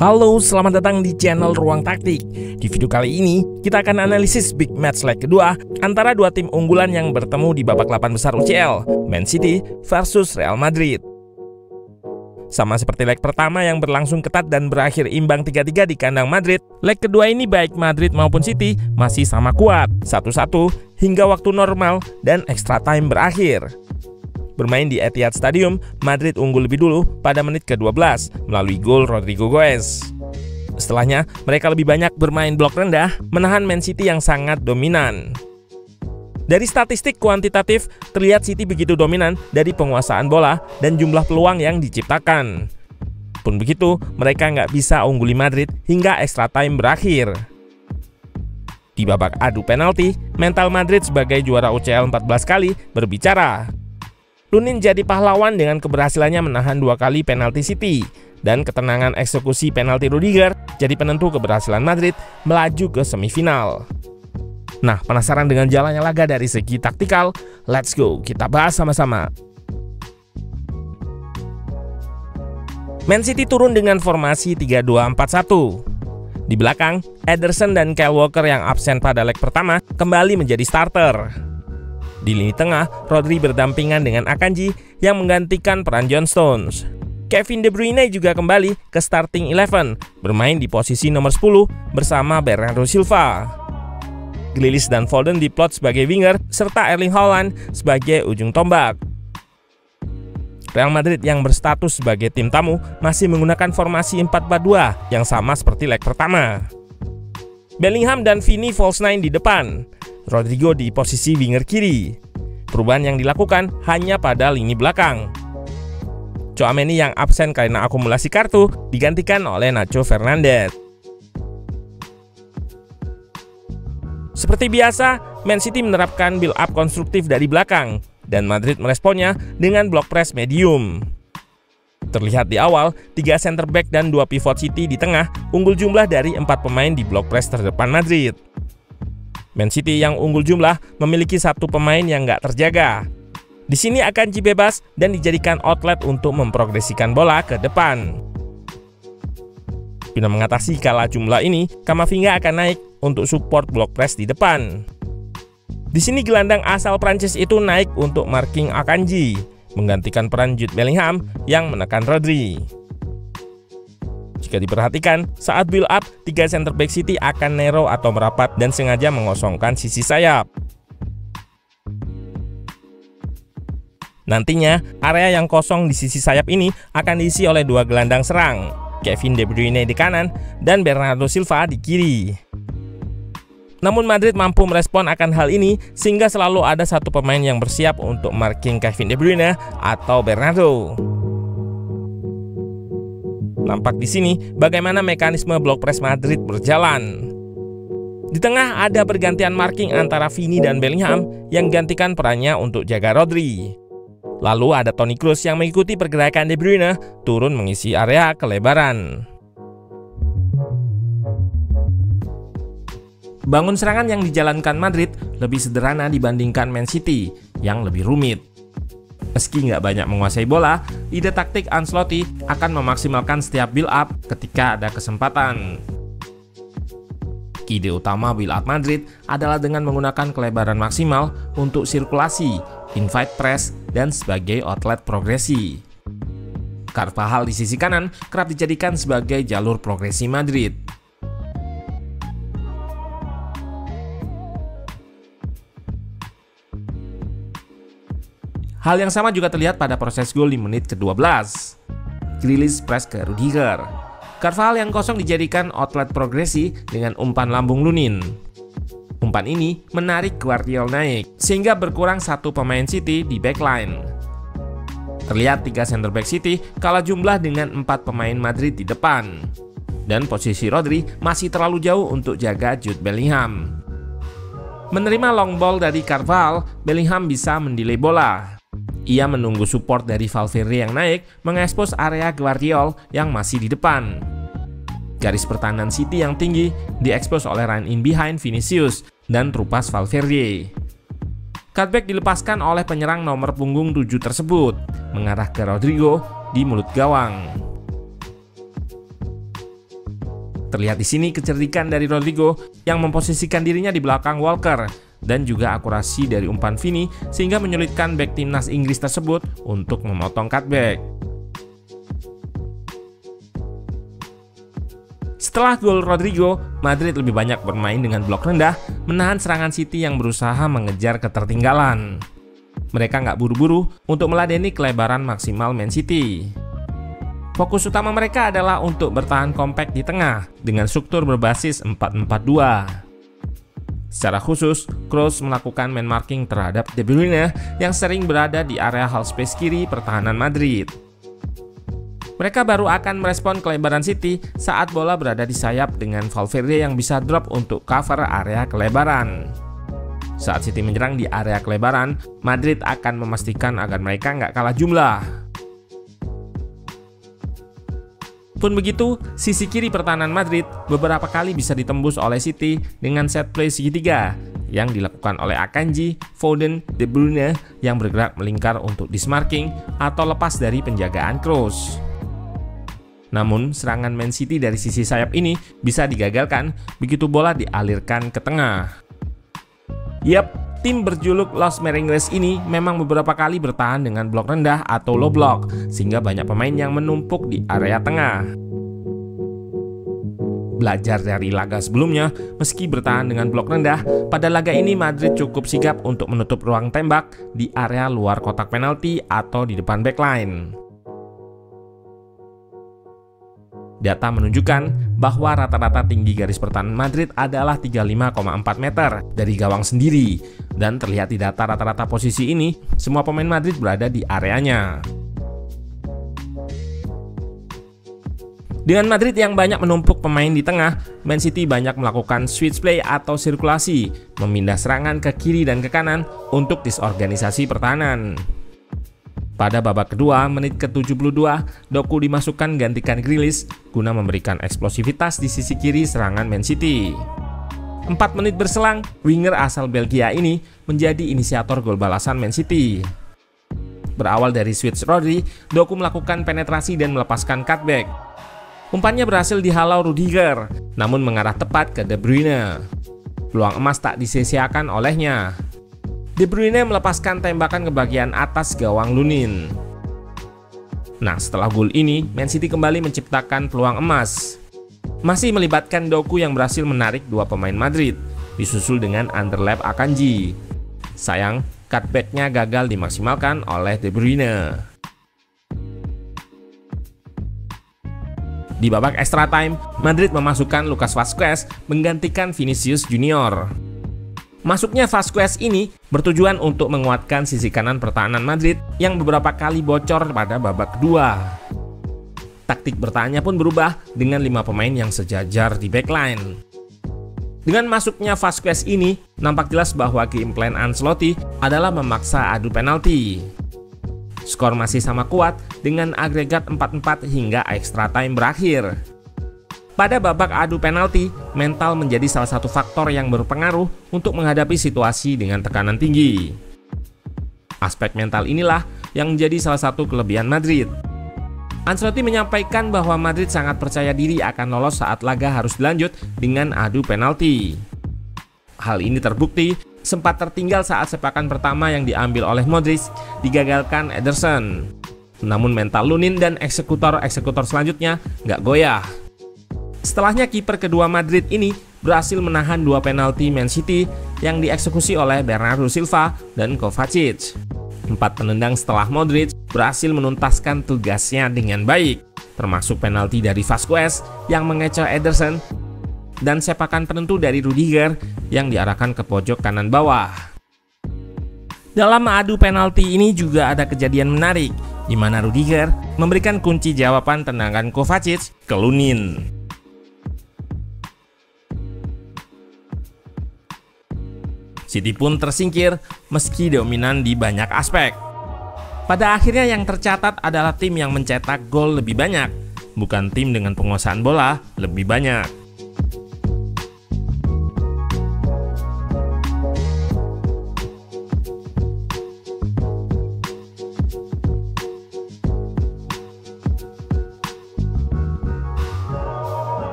Halo, selamat datang di channel Ruang Taktik. Di video kali ini, kita akan analisis big match leg kedua antara dua tim unggulan yang bertemu di babak 8 besar UCL, Man City versus Real Madrid. Sama seperti leg pertama yang berlangsung ketat dan berakhir imbang 3-3 di kandang Madrid, leg kedua ini baik Madrid maupun City masih sama kuat, 1-1 hingga waktu normal dan extra time berakhir. Bermain di Etihad Stadium, Madrid unggul lebih dulu pada menit ke-12 melalui gol Rodrigo Goes. Setelahnya, mereka lebih banyak bermain blok rendah, menahan Man City yang sangat dominan. Dari statistik kuantitatif, terlihat City begitu dominan dari penguasaan bola dan jumlah peluang yang diciptakan. Pun begitu, mereka nggak bisa ungguli Madrid hingga extra time berakhir. Di babak adu penalti, mental Madrid sebagai juara UCL 14 kali berbicara. Lunin jadi pahlawan dengan keberhasilannya menahan 2 kali penalti City, dan ketenangan eksekusi penalti Rudiger jadi penentu keberhasilan Madrid melaju ke semifinal. Nah, penasaran dengan jalannya laga dari segi taktikal? Let's go, kita bahas sama-sama. Man City turun dengan formasi 3-2-4-1. Di belakang, Ederson dan Kyle Walker yang absen pada leg pertama kembali menjadi starter. Di lini tengah, Rodri berdampingan dengan Akanji yang menggantikan peran John Stones. Kevin De Bruyne juga kembali ke starting 11, bermain di posisi nomor 10 bersama Bernardo Silva. Grealish dan Foden diplot sebagai winger, serta Erling Haaland sebagai ujung tombak. Real Madrid yang berstatus sebagai tim tamu masih menggunakan formasi 4-4-2 yang sama seperti leg pertama. Bellingham dan Vini false 9 di depan, Rodrigo di posisi winger kiri. Perubahan yang dilakukan hanya pada lini belakang. Tchouaméni yang absen karena akumulasi kartu digantikan oleh Nacho Fernandez. Seperti biasa, Man City menerapkan build up konstruktif dari belakang dan Madrid meresponnya dengan block press medium. Terlihat di awal, 3 center back dan 2 pivot City di tengah unggul jumlah dari 4 pemain di block press terdepan Madrid. Man City yang unggul jumlah memiliki 1 pemain yang nggak terjaga. Di sini Akanji bebas dan dijadikan outlet untuk memprogresikan bola ke depan. Guna mengatasi kalah jumlah ini, Camavinga akan naik untuk support block press di depan. Di sini gelandang asal Prancis itu naik untuk marking Akanji, menggantikan peran Jude Bellingham yang menekan Rodri. Jika diperhatikan, saat build up, 3 center back City akan narrow atau merapat dan sengaja mengosongkan sisi sayap. Nantinya, area yang kosong di sisi sayap ini akan diisi oleh 2 gelandang serang, Kevin De Bruyne di kanan dan Bernardo Silva di kiri. Namun Madrid mampu merespon akan hal ini sehingga selalu ada 1 pemain yang bersiap untuk marking Kevin De Bruyne atau Bernardo. Nampak di sini bagaimana mekanisme block press Madrid berjalan. Di tengah ada pergantian marking antara Vini dan Bellingham yang gantikan perannya untuk jaga Rodri. Lalu ada Toni Kroos yang mengikuti pergerakan De Bruyne turun mengisi area kelebaran. Bangun serangan yang dijalankan Madrid lebih sederhana dibandingkan Man City yang lebih rumit. Meski nggak banyak menguasai bola, ide taktik Ancelotti akan memaksimalkan setiap build up ketika ada kesempatan. Ide utama build up Madrid adalah dengan menggunakan kelebaran maksimal untuk sirkulasi, invite press, dan sebagai outlet progresi. Carvajal di sisi kanan kerap dijadikan sebagai jalur progresi Madrid. Hal yang sama juga terlihat pada proses gol di menit ke-12. Grealish press ke Rudiger. Carvajal yang kosong dijadikan outlet progresi dengan umpan lambung Lunin. Umpan ini menarik Gvardiol naik, sehingga berkurang 1 pemain City di backline. Terlihat 3 center back City kalah jumlah dengan 4 pemain Madrid di depan. Dan posisi Rodri masih terlalu jauh untuk jaga Jude Bellingham. Menerima long ball dari Carvajal, Bellingham bisa mendelay bola. Ia menunggu support dari Valverde yang naik mengekspos area Gvardiol yang masih di depan. Garis pertahanan City yang tinggi diekspos oleh run in behind Vinicius dan Trupas Valverde. Cutback dilepaskan oleh penyerang nomor punggung 7 tersebut, mengarah ke Rodrigo di mulut gawang. Terlihat di sini kecerdikan dari Rodrigo yang memposisikan dirinya di belakang Walker dan juga akurasi dari umpan Vini sehingga menyulitkan bek timnas Inggris tersebut untuk memotong cutback. Setelah gol Rodrigo, Madrid lebih banyak bermain dengan blok rendah, menahan serangan City yang berusaha mengejar ketertinggalan. Mereka nggak buru-buru untuk meladeni kelebaran maksimal Man City. Fokus utama mereka adalah untuk bertahan kompak di tengah dengan struktur berbasis 4-4-2. Secara khusus, Kroos melakukan man marking terhadap De Bruyne yang sering berada di area half space kiri pertahanan Madrid. Mereka baru akan merespon kelebaran City saat bola berada di sayap dengan Valverde yang bisa drop untuk cover area kelebaran. Saat City menyerang di area kelebaran, Madrid akan memastikan agar mereka nggak kalah jumlah. Pun begitu, sisi kiri pertahanan Madrid beberapa kali bisa ditembus oleh City dengan set play segitiga yang dilakukan oleh Akanji, Foden, De Bruyne yang bergerak melingkar untuk dismarking atau lepas dari penjagaan Kroos. Namun, serangan Man City dari sisi sayap ini bisa digagalkan begitu bola dialirkan ke tengah. Yap, tim berjuluk Los Merengues ini memang beberapa kali bertahan dengan blok rendah atau low block, sehingga banyak pemain yang menumpuk di area tengah. Belajar dari laga sebelumnya, meski bertahan dengan blok rendah, pada laga ini Madrid cukup sigap untuk menutup ruang tembak di area luar kotak penalti atau di depan backline. Data menunjukkan bahwa rata-rata tinggi garis pertahanan Madrid adalah 35,4 meter dari gawang sendiri. Dan terlihat di data rata-rata posisi ini, semua pemain Madrid berada di areanya. Dengan Madrid yang banyak menumpuk pemain di tengah, Man City banyak melakukan switch play atau sirkulasi, memindah serangan ke kiri dan ke kanan untuk disorganisasi pertahanan. Pada babak kedua, menit ke-72, Doku dimasukkan gantikan Grealish guna memberikan eksplosivitas di sisi kiri serangan Man City. 4 menit berselang, winger asal Belgia ini menjadi inisiator gol balasan Man City. Berawal dari switch Rodri, Doku melakukan penetrasi dan melepaskan cutback. Umpannya berhasil dihalau Rudiger, namun mengarah tepat ke De Bruyne. Peluang emas tak disia-siakan olehnya. De Bruyne melepaskan tembakan ke bagian atas gawang Lunin. Nah, setelah gol ini, Man City kembali menciptakan peluang emas. Masih melibatkan Doku yang berhasil menarik dua pemain Madrid, disusul dengan underlap Akanji. Sayang, cutback-nya gagal dimaksimalkan oleh De Bruyne. Di babak extra time, Madrid memasukkan Lucas Vazquez menggantikan Vinicius Junior. Masuknya Vazquez ini bertujuan untuk menguatkan sisi kanan pertahanan Madrid yang beberapa kali bocor pada babak kedua. Taktik bertahannya pun berubah dengan 5 pemain yang sejajar di backline. Dengan masuknya Vazquez ini, nampak jelas bahwa game plan Ancelotti adalah memaksa adu penalti. Skor masih sama kuat dengan agregat 4-4 hingga extra time berakhir. Pada babak adu penalti, mental menjadi salah satu faktor yang berpengaruh untuk menghadapi situasi dengan tekanan tinggi. Aspek mental inilah yang menjadi salah satu kelebihan Madrid. Ancelotti menyampaikan bahwa Madrid sangat percaya diri akan lolos saat laga harus dilanjut dengan adu penalti. Hal ini terbukti sempat tertinggal saat sepakan pertama yang diambil oleh Modric digagalkan Ederson. Namun mental Lunin dan eksekutor-eksekutor selanjutnya nggak goyah. Setelahnya kiper kedua Madrid ini berhasil menahan 2 penalti Man City yang dieksekusi oleh Bernardo Silva dan Kovacic. 4 penendang setelah Modric berhasil menuntaskan tugasnya dengan baik, termasuk penalti dari Vazquez yang mengecoh Ederson dan sepakan penentu dari Rudiger yang diarahkan ke pojok kanan bawah. Dalam adu penalti ini juga ada kejadian menarik, di mana Rudiger memberikan kunci jawaban tendangan Kovacic ke Lunin. City pun tersingkir meski dominan di banyak aspek. Pada akhirnya yang tercatat adalah tim yang mencetak gol lebih banyak, bukan tim dengan penguasaan bola lebih banyak.